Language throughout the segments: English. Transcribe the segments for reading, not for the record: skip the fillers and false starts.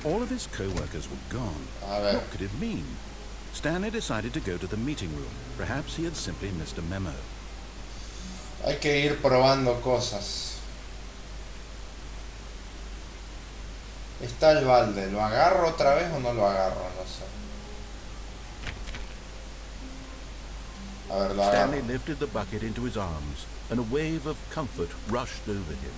All of his co-workers were gone. What could it mean? Stanley decided to go to the meeting room. Perhaps he had simply missed a memo. Hay que ir probando cosas. Está el balde. ¿Lo agarro otra vez o no lo agarro? No sé. A ver, lo agarro. Stanley lifted the bucket into his arms, and a wave of comfort rushed over him.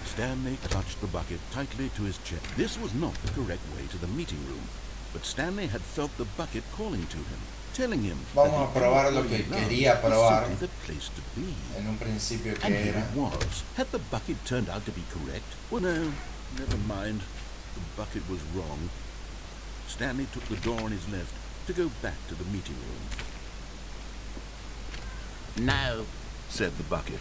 Stanley clutched the bucket tightly to his chest. This was not the correct way to the meeting room, but Stanley had felt the bucket calling to him, telling him Vamos a probar lo que quería probar the place to be. en un principio que And here era. it was. Had the bucket turned out to be correct? Well, no, never mind. The bucket was wrong. Stanley took the door on his left to go back to the meeting room. No, Said the bucket.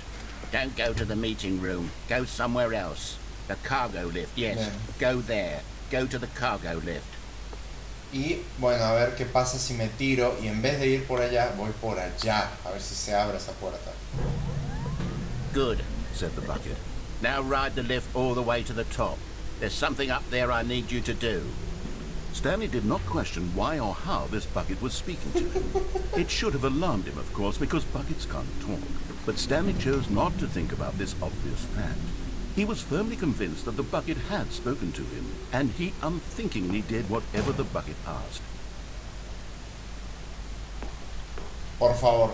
don't go to the meeting room. Go somewhere else. The cargo lift, yes. Bien. Go there. Go to the cargo lift. Y bueno, a ver qué pasa si me tiro y en vez de ir por allá, voy por allá. A ver si se abre esa puerta. Good. Said the bucket. Now ride the lift all the way to the top. There's something up there I need you to do. Stanley did not question why or how this bucket was speaking to him. It should have alarmed him, of course, because buckets can't talk. But Stanley chose not to think about this obvious fact. He was firmly convinced that the bucket had spoken to him, and he unthinkingly did whatever the bucket asked. Por favor.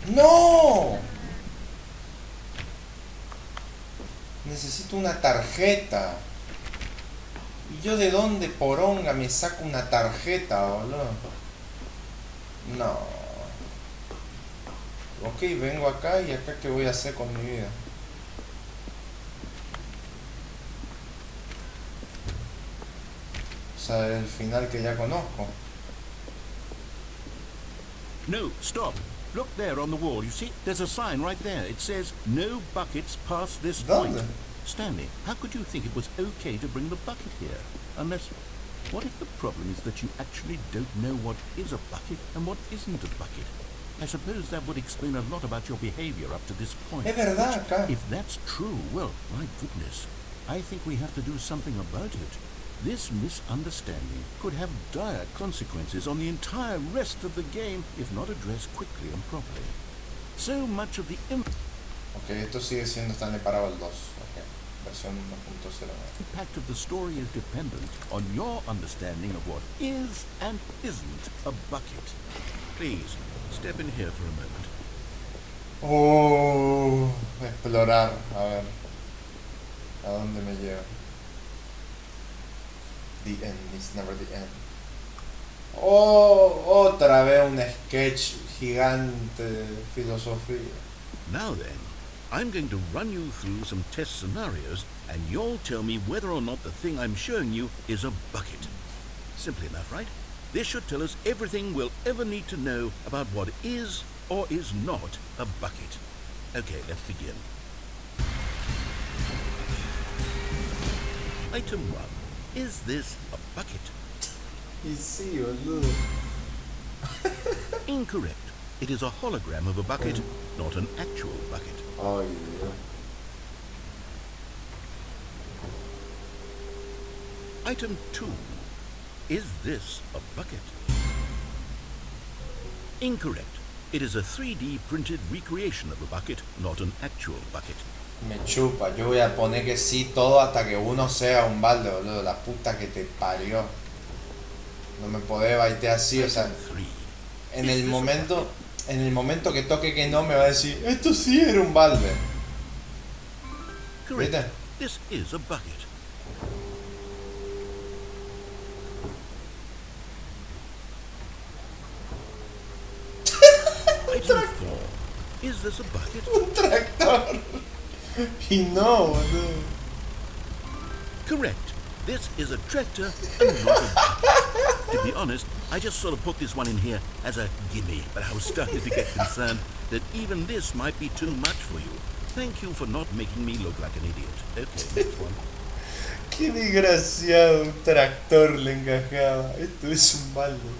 ¡No! Necesito una tarjeta. ¿Y yo de dónde poronga me saco una tarjeta, boludo? No. Ok, vengo acá y acá qué voy a hacer con mi vida. O sea, el final que ya conozco. No, stop. Look there on the wall. You see, there's a sign right there. It says, no buckets past this point. ¿Dónde? Stanley, how could you think it was okay to bring the bucket here? Unless, what if the problem is that you actually don't know what is a bucket and what isn't a bucket? I suppose that would explain a lot about your behavior up to this point. Es verdad, acá. If that's true, well, my goodness, I think we have to do something about it. This misunderstanding could have dire consequences on the entire rest of the game if not addressed quickly and properly. So much of the Ok, esto sigue siendo Stanley Parable 2. Ok, versión 1.0. impact of the story is dependent on your understanding of what is and isn't a bucket. Please, step in here for a moment. Oh, explorar. A ver. ¿A dónde me lleva? The end is never the end. Oh, otra vez un sketch gigante de filosofía. Now then, I'm going to run you through some test scenarios and you'll tell me whether or not the thing I'm showing you is a bucket. Simple enough, right? This should tell us everything we'll ever need to know about what is or is not a bucket. Okay, let's begin. Item 1. Is this a bucket? Y sí, boludo. Incorrect. It is a hologram of a bucket, not an actual bucket. Ay, Dios. Item 2. Is this a bucket? Incorrect. It is a 3D printed recreation of a bucket, not an actual bucket. Me chupa, yo voy a poner que sí todo hasta que uno sea un balde, boludo. La puta que te parió. No me podés baitear así, o sea, Item 3. en el momento que toque que no me va a decir, esto sí era un balde. Correct. ¿Viste? This is a bucket. Item 4. Is this a bucket? Un tractor. Y no, boludo. Correct. This is a tractor and not a bucket. To be honest, I just sort of put this one in here as a gimme, but I was starting to get concerned that even this might be too much for you. Thank you for not making me look like an idiot. Okay, next one. Qué desgraciado, un tractor le encajaba. Esto es un balde.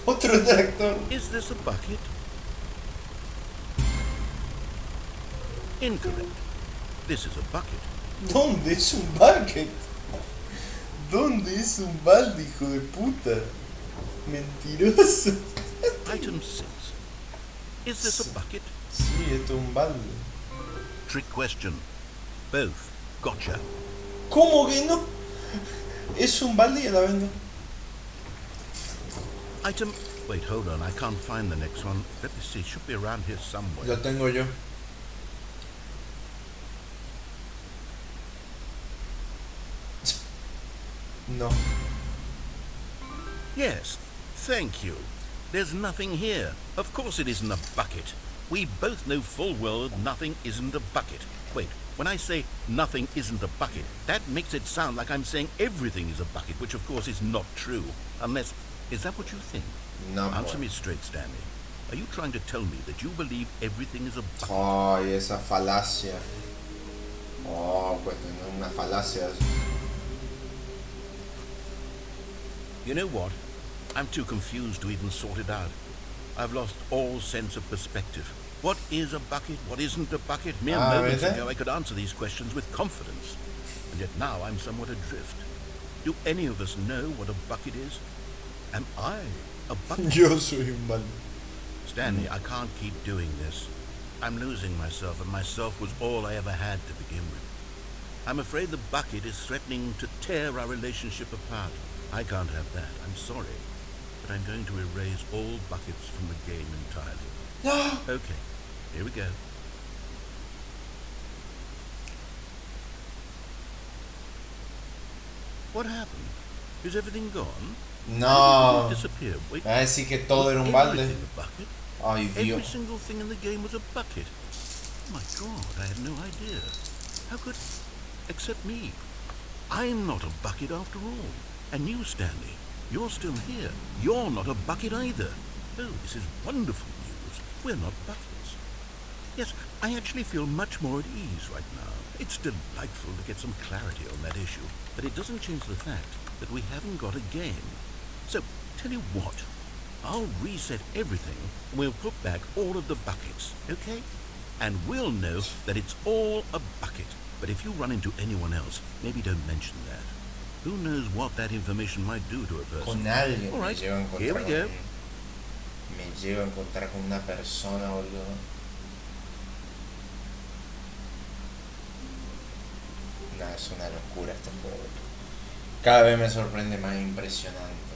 Otro tractor. Is this a bucket? Incorrect. This is a bucket. ¿Dónde es un bucket? ¿Dónde es un balde, hijo de puta? Mentiroso. Item 6. Is this a bucket? Sí, esto es un balde. Trick question. Both. Gotcha. ¿Cómo que no? Es un balde y a la venga. Item... Wait, hold on. I can't find the next one. Let me see. It should be around here somewhere. Lo tengo yo. No. Yes. Thank you. There's nothing here. Of course it isn't a bucket. We both know full well nothing isn't a bucket. Wait, when I say nothing isn't a bucket, that makes it sound like I'm saying everything is a bucket, which of course is not true. Unless, is that what you think? No, Answer boy. me straight, Stanley. Are you trying to tell me that you believe everything is a bucket? Ay, esa falacia. Oh, pues no es una falacia. You know what? I'm too confused to even sort it out. I've lost all sense of perspective. What is a bucket? What isn't a bucket? Mere moments ¿verdad? ago I could answer these questions with confidence. And yet now I'm somewhat adrift. Do any of us know what a bucket is? Am I a bucket? Yo soy un balde. Stanley, I can't keep doing this. I'm losing myself, and myself was all I ever had to begin with. I'm afraid the bucket is threatening to tear our relationship apart. I can't have that. I'm sorry. But I'm going to erase all buckets from the game entirely. No. Okay, here we go. What happened? Is everything gone? No. Disappeared. Wait, Me va a decir que todo was era un balde. everything a bucket? Ay, Every Dios. single thing in the game was a bucket. Oh my God, I had no idea. How could... Except me. I'm not a bucket after all. And you, Stanley, you're still here. You're not a bucket either. Oh, this is wonderful news. We're not buckets. Yes, I actually feel much more at ease right now. It's delightful to get some clarity on that issue, but it doesn't change the fact that we haven't got a game. So, tell you what, I'll reset everything and we'll put back all of the buckets, okay? And we'll know that it's all a bucket. But if you run into anyone else, maybe don't mention that. Who knows what that information might do to a person? Con alguien. All right, Me llevo a here we go. Me llevo a encontrar con una persona, boludo. No, es una locura este juego. Cada vez me sorprende más impresionante.